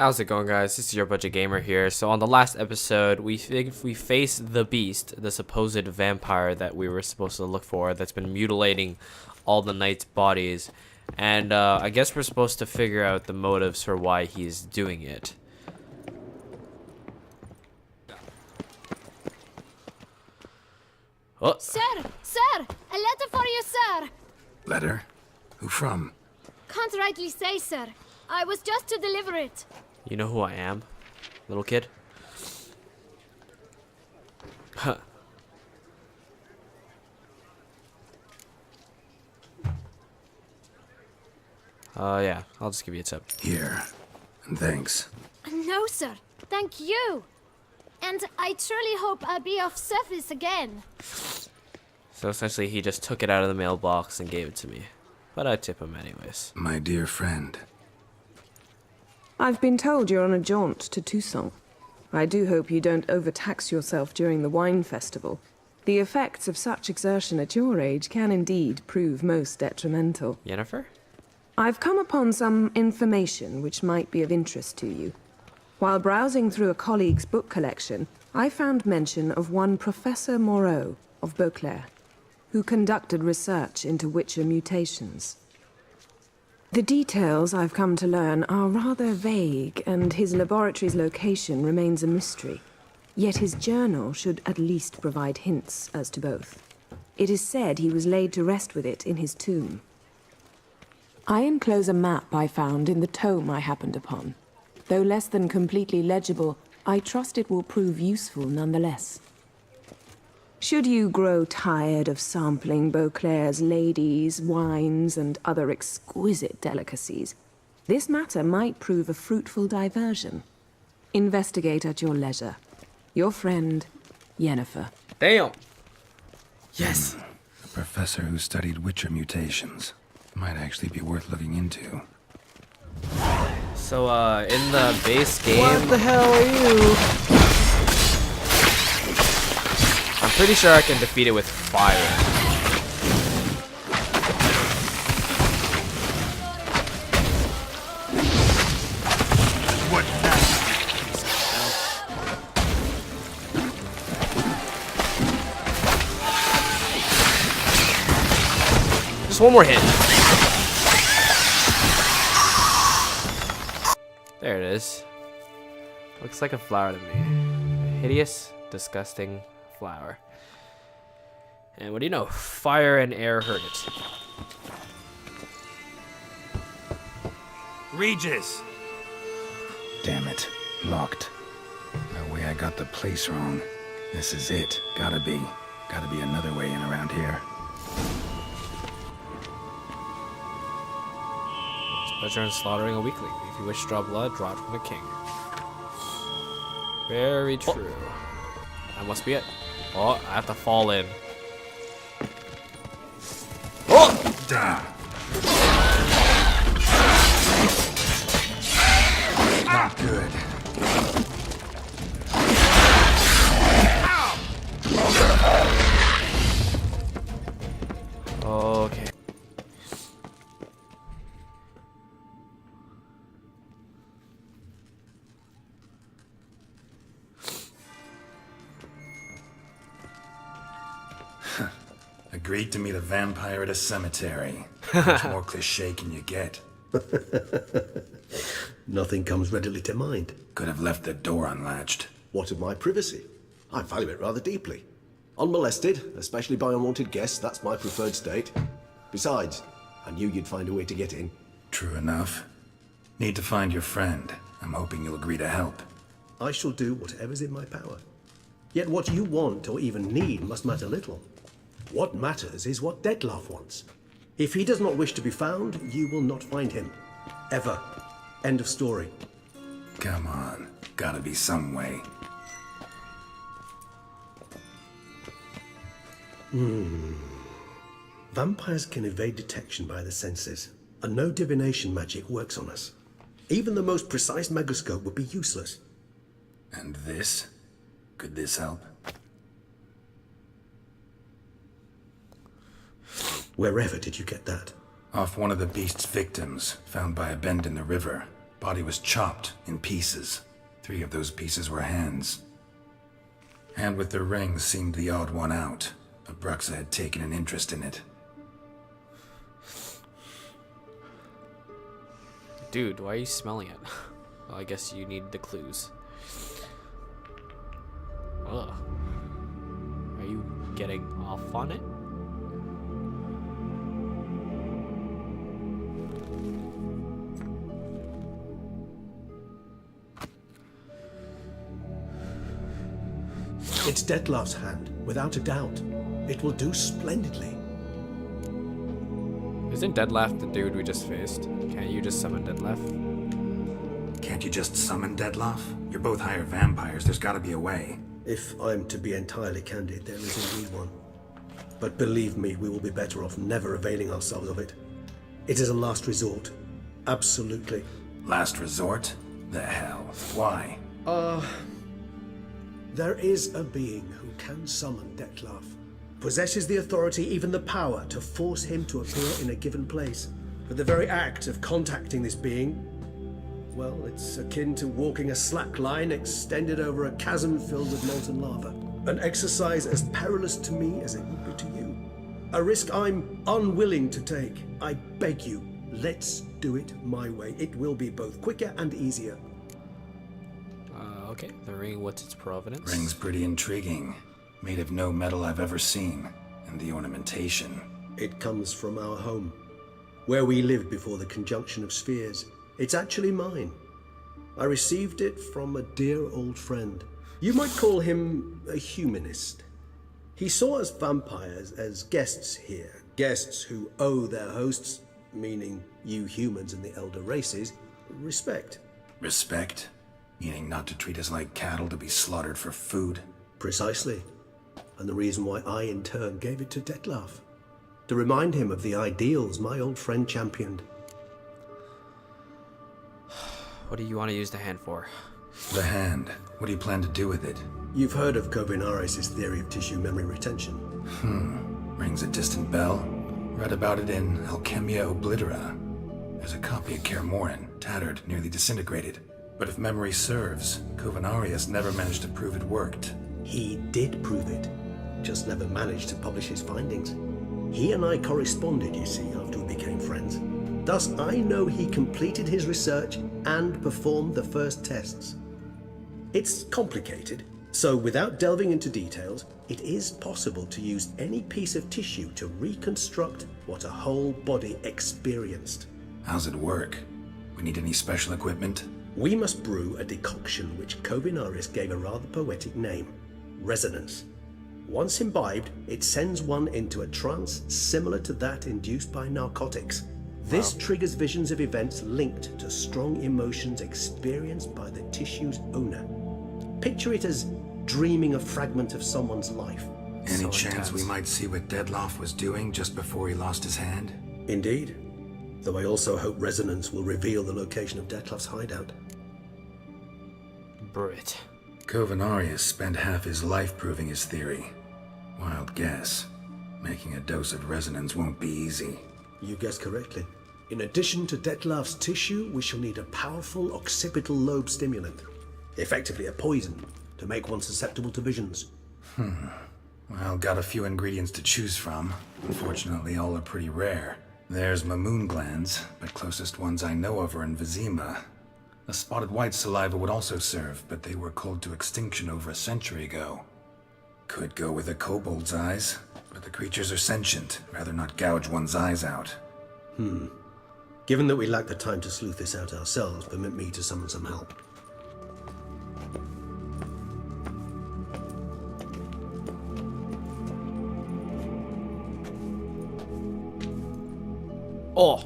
How's it going, guys? This is your budget gamer here. So on the last episode, we faced the beast, the supposed vampire that we were supposed to look for, that's been mutilating all the knights' bodies, and I guess we're supposed to figure out the motives for why he's doing it. Oh. Sir, a letter for you, sir. Letter? Who from? Can't rightly say, sir. I was just to deliver it. You know who I am, little kid? Huh. Yeah, I'll just give you a tip. Here. And thanks. No, sir. Thank you. And I truly hope I'll be of service again. So essentially, he just took it out of the mailbox and gave it to me. But I tip him anyways. My dear friend. I've been told you're on a jaunt to Tucson. I do hope you don't overtax yourself during the wine festival. The effects of such exertion at your age can indeed prove most detrimental. Jennifer? I've come upon some information which might be of interest to you. While browsing through a colleague's book collection, I found mention of one Professor Moreau of Beauclair, who conducted research into Witcher mutations. The details I've come to learn are rather vague, and his laboratory's location remains a mystery. Yet his journal should at least provide hints as to both. It is said he was laid to rest with it in his tomb. I enclose a map I found in the tome I happened upon. Though less than completely legible, I trust it will prove useful nonetheless. Should you grow tired of sampling Beauclair's ladies, wines, and other exquisite delicacies, this matter might prove a fruitful diversion. Investigate at your leisure. Your friend, Jennifer. Damn! Yes! A professor who studied Witcher mutations. Might actually be worth looking into. So, in the base game... What the hell are you? I'm pretty sure I can defeat it with fire. What? Just one more hit. There it is. Looks like a flower to me. A hideous, disgusting flower. And what do you know? Fire and air hurt it. Regis! Damn it. Locked. No way I got the place wrong. This is it. Gotta be another way in around here. Pleasure in slaughtering a weakling. If you wish to draw blood, draw it from the king. Very true. That must be it. Oh, I have to fall in. Oh! Damn. Not good. Okay. Agreed to meet a vampire at a cemetery. Much more cliche can you get? Nothing comes readily to mind. Could have left the door unlatched. What of my privacy? I value it rather deeply. Unmolested, especially by unwanted guests, that's my preferred state. Besides, I knew you'd find a way to get in. True enough. Need to find your friend. I'm hoping you'll agree to help. I shall do whatever's in my power. Yet what you want or even need must matter little. What matters is what Dettlaff wants. If he does not wish to be found, you will not find him. Ever. End of story. Come on. Gotta be some way. Vampires can evade detection by the senses, and no divination magic works on us. Even the most precise megascope would be useless. And this? Could this help? Wherever did you get that? Off one of the beast's victims, found by a bend in the river. Body was chopped in pieces. 3 of those pieces were hands. Hand with the ring seemed the odd one out. Abruxa had taken an interest in it. Dude, why are you smelling it? Well, I guess you need the clues. Ugh. Are you getting off on it? It's Dettlaff's hand, without a doubt. It will do splendidly. Isn't Dettlaff the dude we just faced? Can't you just summon Dettlaff? Can't you just summon Dettlaff? You're both hired vampires. There's gotta be a way. If I'm to be entirely candid, there is indeed one. But believe me, we will be better off never availing ourselves of it. It is a last resort. Absolutely. Last resort? The hell? Why? There is a being who can summon Dettlaff. Possesses the authority, even the power, to force him to appear in a given place. But the very act of contacting this being, well, it's akin to walking a slack line extended over a chasm filled with molten lava. An exercise as perilous to me as it would be to you. A risk I'm unwilling to take. I beg you, let's do it my way. It will be both quicker and easier. Okay. The ring, what's its provenance? Ring's pretty intriguing. Made of no metal I've ever seen. And the ornamentation. It comes from our home, where we lived before the conjunction of spheres. It's actually mine. I received it from a dear old friend. You might call him a humanist. He saw us vampires as guests here, guests who owe their hosts, meaning you humans and the elder races, respect. Respect? Meaning not to treat us like cattle to be slaughtered for food? Precisely. And the reason why I, in turn, gave it to Dettlaff. To remind him of the ideals my old friend championed. What do you want to use the hand for? The hand. What do you plan to do with it? You've heard of Kovinaris' theory of tissue memory retention. Rings a distant bell. Read about it in Alchemia Oblitera. There's a copy of Kermoran, tattered, nearly disintegrated. But if memory serves, Kovinaris never managed to prove it worked. He did prove it, just never managed to publish his findings. He and I corresponded, you see, after we became friends. Thus, I know he completed his research and performed the first tests. It's complicated, so without delving into details, it is possible to use any piece of tissue to reconstruct what a whole body experienced. How's it work? We need any special equipment? We must brew a decoction which Kovinaris gave a rather poetic name, resonance. Once imbibed, it sends one into a trance similar to that induced by narcotics. This triggers visions of events linked to strong emotions experienced by the tissue's owner. Picture it as dreaming a fragment of someone's life. Any So chance intense. we might see what Dettlaff was doing just before he lost his hand? Indeed. Though I also hope resonance will reveal the location of Dettlaff's hideout. Brit. Kovinaris spent half his life proving his theory. Wild guess. Making a dose of resonance won't be easy. You guessed correctly. In addition to Dettlaff's tissue, we shall need a powerful occipital lobe stimulant. Effectively a poison, to make one susceptible to visions. Well, got a few ingredients to choose from. Unfortunately, all are pretty rare. There's Mamoon glands, but closest ones I know of are in Vizima. The spotted white saliva would also serve, but they were cold to extinction over a century ago. Could go with a kobold's eyes, but the creatures are sentient. Rather not gouge one's eyes out. Given that we lack the time to sleuth this out ourselves, permit me to summon some help. Oh!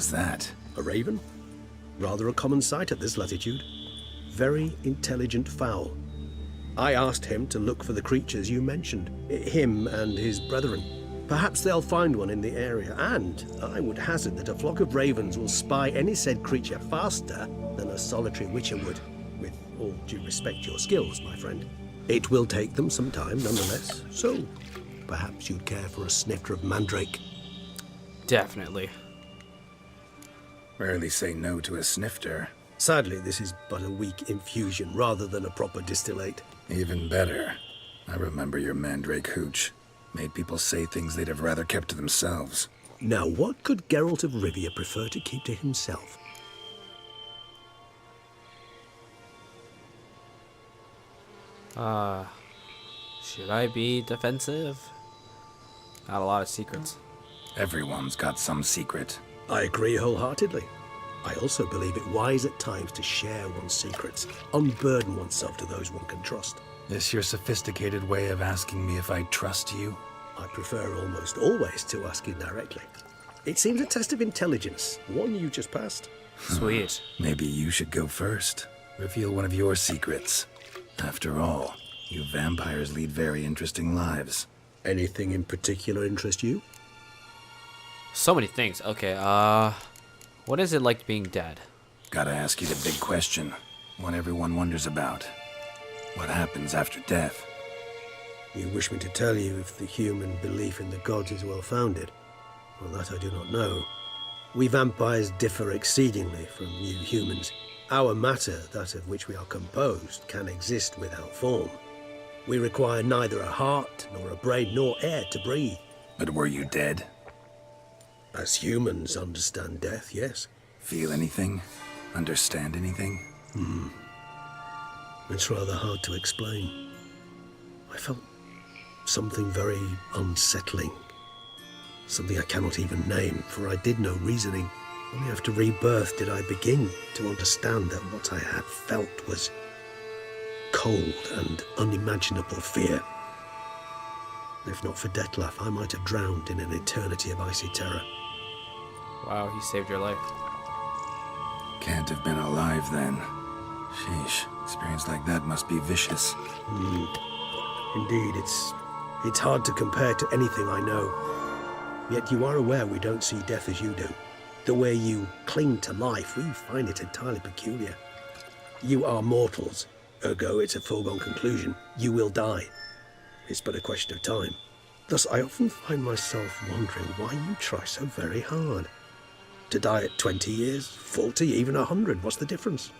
was that? A raven? Rather a common sight at this latitude. Very intelligent fowl. I asked him to look for the creatures you mentioned, him and his brethren. Perhaps they'll find one in the area, and I would hazard that a flock of ravens will spy any said creature faster than a solitary witcher would. With all due respect to your skills, my friend. It will take them some time, nonetheless, so perhaps you'd care for a snifter of mandrake. Definitely. Rarely say no to a snifter. Sadly, this is but a weak infusion rather than a proper distillate. Even better. I remember your mandrake hooch. Made people say things they'd have rather kept to themselves. Now, what could Geralt of Rivia prefer to keep to himself? Should I be defensive? Got a lot of secrets. Everyone's got some secret. I agree wholeheartedly. I also believe it wise at times to share one's secrets, unburden oneself to those one can trust. This your sophisticated way of asking me if I trust you? I prefer almost always to ask indirectly. It seems a test of intelligence, one you just passed. Sweet. Maybe you should go first. Reveal one of your secrets. After all, you vampires lead very interesting lives. Anything in particular interest you? So many things. Okay, what is it like being dead? Gotta ask you the big question. One everyone wonders about. What happens after death? You wish me to tell you if the human belief in the gods is well founded? Well, that I do not know. We vampires differ exceedingly from you humans. Our matter, that of which we are composed, can exist without form. We require neither a heart, nor a brain, nor air to breathe. But were you dead? As humans understand death, yes. Feel anything? Understand anything? It's rather hard to explain. I felt something very unsettling. Something I cannot even name, for I did no reasoning. Only after rebirth did I begin to understand that what I had felt was cold and unimaginable fear. If not for Detlef, I might have drowned in an eternity of icy terror. Wow, he saved your life. Can't have been alive then. Sheesh, experience like that must be vicious. Indeed, it's hard to compare to anything I know. Yet you are aware we don't see death as you do. The way you cling to life, we find it entirely peculiar. You are mortals, ergo it's a foregone conclusion. You will die. It's but a question of time. Thus, I often find myself wondering why you try so very hard. To die at 20 years, 40, even 100, what's the difference?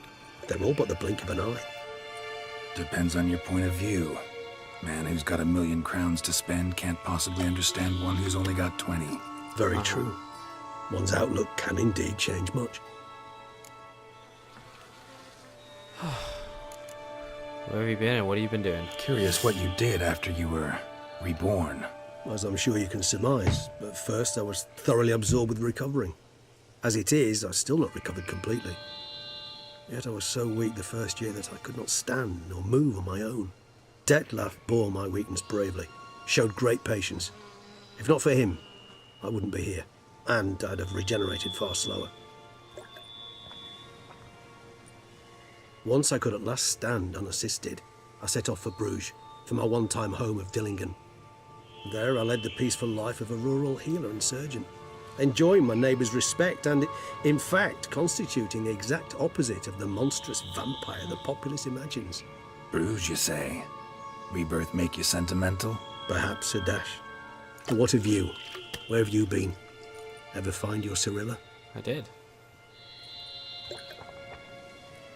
They're all but the blink of an eye. Depends on your point of view. Man who's got 1,000,000 crowns to spend can't possibly understand one who's only got 20. Very true. One's outlook can indeed change much. Where have you been and what have you been doing? Curious what you did after you were reborn. As I'm sure you can surmise, at first I was thoroughly absorbed with recovering. As it is, I've still not recovered completely. Yet I was so weak the first year that I could not stand nor move on my own. Detlef bore my weakness bravely, showed great patience. If not for him, I wouldn't be here, and I'd have regenerated far slower. Once I could at last stand unassisted, I set off for Bruges, for my one-time home of Dillingen. There I led the peaceful life of a rural healer and surgeon, enjoying my neighbours' respect and, in fact, constituting the exact opposite of the monstrous vampire the populace imagines. Bruges, you say? Rebirth make you sentimental? Perhaps a dash. What of you? Where have you been? Ever find your Cyrilla? I did.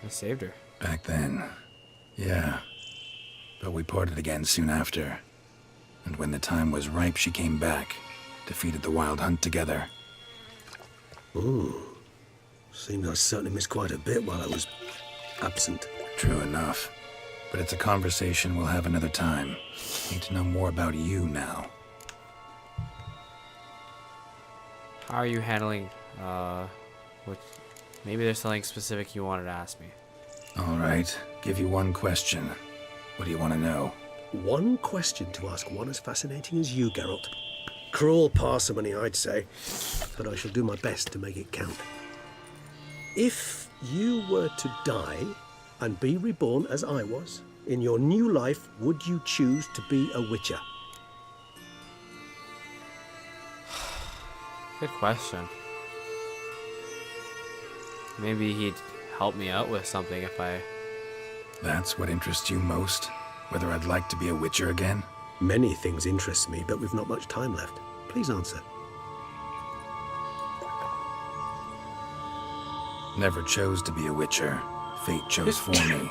I saved her. Back then, yeah. But we parted again soon after. And when the time was ripe, she came back. Defeated the Wild Hunt together. Seems I certainly missed quite a bit while I was absent. True enough. But it's a conversation we'll have another time. Need to know more about you now. How are you handling, maybe there's something specific you wanted to ask me. All right, give you one question. What do you want to know? One question to ask one as fascinating as you, Geralt. Cruel parsimony, I'd say, but I shall do my best to make it count. If you were to die and be reborn as I was, in your new life, would you choose to be a witcher? Good question. Maybe he'd help me out with something if I... That's what interests you most? Whether I'd like to be a witcher again? Many things interest me, but we've not much time left. Please answer. Never chose to be a witcher. Fate chose for me.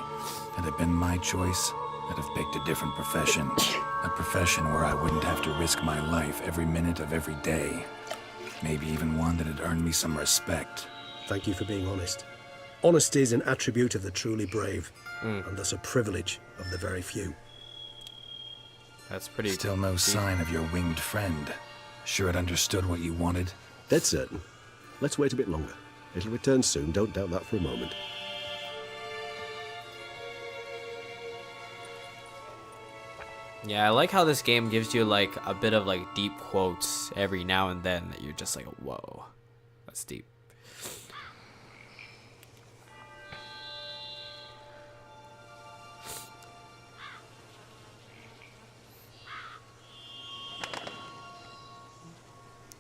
Had it been my choice, I'd have picked a different profession. A profession where I wouldn't have to risk my life every minute of every day. Maybe even one that'd earn me some respect. Thank you for being honest. Honesty is an attribute of the truly brave, and thus a privilege of the very few. That's pretty... Still no sign of your winged friend. Sure it understood what you wanted? Dead certain. Let's wait a bit longer. It'll return soon, don't doubt that for a moment. Yeah, I like how this game gives you like a bit of like deep quotes every now and then that you're just like, whoa, that's deep.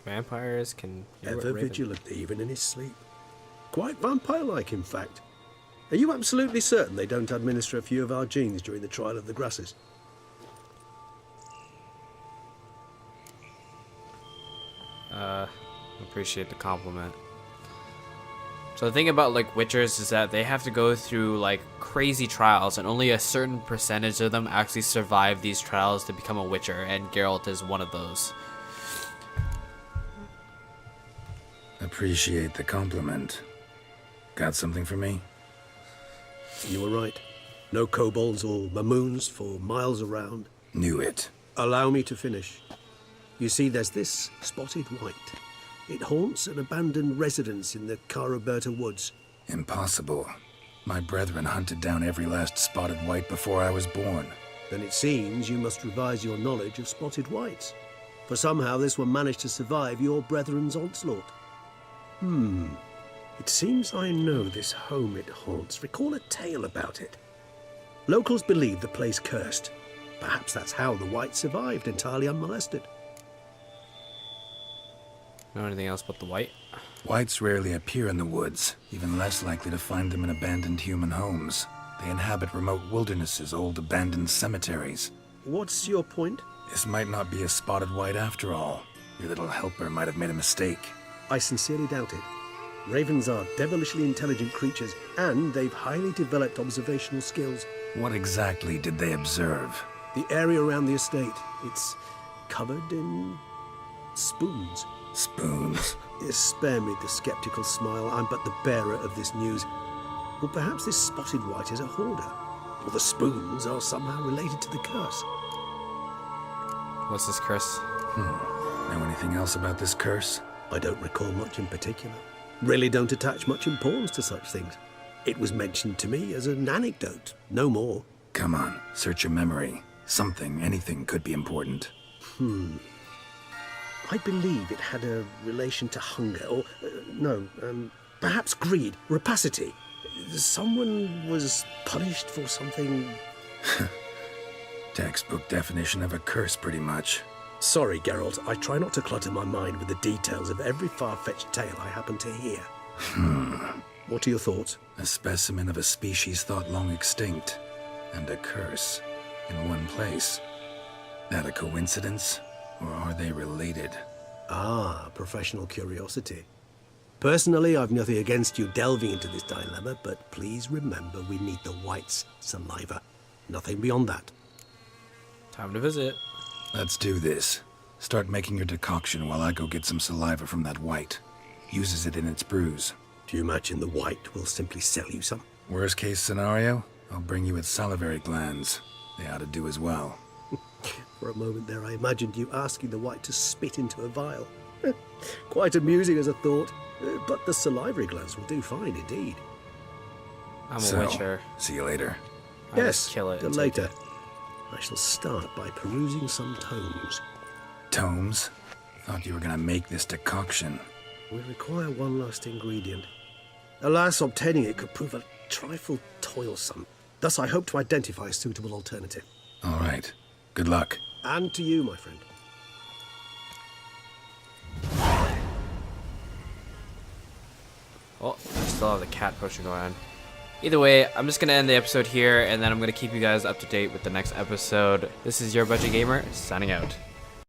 Vampires can do what Ever Raven- vigilant, even in his sleep. Quite vampire-like, in fact. Are you absolutely certain they don't administer a few of our genes during the trial of the grasses? Appreciate the compliment. So the thing about like witchers is that they have to go through like crazy trials, and only a certain percentage of them actually survive these trials to become a witcher, and Geralt is one of those. Appreciate the compliment. Got something for me? You were right. No kobolds or mamoons for miles around. Knew it. Allow me to finish. You see, there's this spotted white. It haunts an abandoned residence in the Caraberta woods. Impossible. My brethren hunted down every last spotted white before I was born. Then it seems you must revise your knowledge of spotted whites. For somehow this one managed to survive your brethren's onslaught. It seems I know this home it haunts. Recall a tale about it. Locals believe the place cursed. Perhaps that's how the white survived entirely unmolested. Know anything else but the white? Whites rarely appear in the woods, even less likely to find them in abandoned human homes. They inhabit remote wildernesses, old abandoned cemeteries. What's your point? This might not be a spotted white after all. Your little helper might have made a mistake. I sincerely doubt it. Ravens are devilishly intelligent creatures, and they've highly developed observational skills. What exactly did they observe? The area around the estate, it's covered in spoons. Spoons. Spare me the skeptical smile. I'm but the bearer of this news. Or perhaps this spotted white is a hoarder. Or the spoons are somehow related to the curse. What's this curse? Know anything else about this curse? I don't recall much in particular. Really don't attach much importance to such things. It was mentioned to me as an anecdote, no more. Come on, search your memory. Something, anything could be important. I believe it had a relation to hunger, or, perhaps greed, rapacity. Someone was punished for something... Textbook definition of a curse, pretty much. Sorry, Geralt, I try not to clutter my mind with the details of every far-fetched tale I happen to hear. What are your thoughts? A specimen of a species thought long extinct, and a curse in one place. That a coincidence, or are they related? Ah, professional curiosity. Personally, I've nothing against you delving into this dilemma, but please remember we need the white's saliva. Nothing beyond that. Time to visit. Let's do this. Start making your decoction while I go get some saliva from that white. Uses it in its brews. Do you imagine the white will simply sell you some? Worst case scenario, I'll bring you its salivary glands. They ought to do as well. For a moment there, I imagined you asking the white to spit into a vial. Quite amusing as a thought, but the salivary glands will do fine indeed. I'm a So, witcher. see you later. I Yes, just kill it. till and take later. it. I shall start by perusing some tomes. Tomes? Thought you were gonna make this decoction. We require one last ingredient. Alas, obtaining it could prove a trifle toilsome. Thus, I hope to identify a suitable alternative. All right. Good luck. And to you, my friend. Oh, I still have the cat potion going on. Either way, I'm just going to end the episode here, and then I'm going to keep you guys up to date with the next episode. This is Your Budget Gamer, signing out.